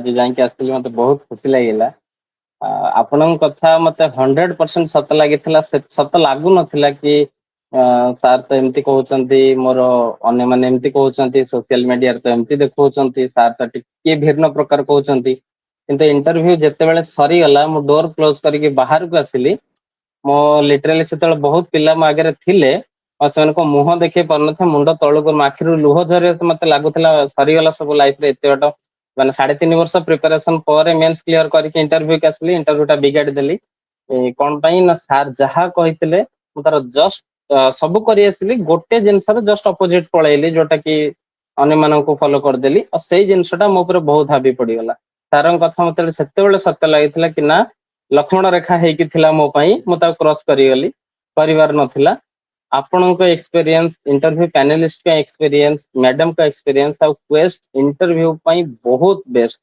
आज जाके आसली मते बहुत खुशी लागिला आपनक कथा मते 100% सत लागिथिला सत लागु नथिला कि सार तो एमती कहउचंती मोर अन्य माने एमती कहउचंती सोशल मीडिया तो एमती देखउचंती सार तो टिके भिन्न प्रकार कहउचंती किंतु इंटरव्यू जते बेले सरी गला मु डोर क्लोज करके बाहर को आसिली मो लिटराली सेतल बहुत पिला म आगे थिले और से मुह देखे पार मुंड तौक आखिर लुह झरे मत लगुला सरीगला सब लाइफ रे एत बट मैंने 3.5 वर्ष प्रिपेरेशन पर मेंस क्लियर करके इंटरव्यू के आसली इंटरव्यू टा बिगाड़ी देली कौन पाई ना सार जहा कहितले मु तार जस्ट सब करी आसली गोटे जिनस जस्ट अपोजिट पळेली जोटा कि अन्य मानक फॉलो करदेली और सेई जिनसटा मो ऊपर बहुत हावी पड़ीगला सार कथा मत सेते सत्य लगी कि ना लक्ष्मण रेखा हेकी थिला मो पई मु ता क्रॉस करिगली परिवार नथिला आपनक एक्सपीरियंस इंटरव्यू पैनलिस्ट का एक्सपीरियंस मैडम का एक्सपीरियंस और क्वेस्ट इंटरव्यू पई बहुत बेस्ट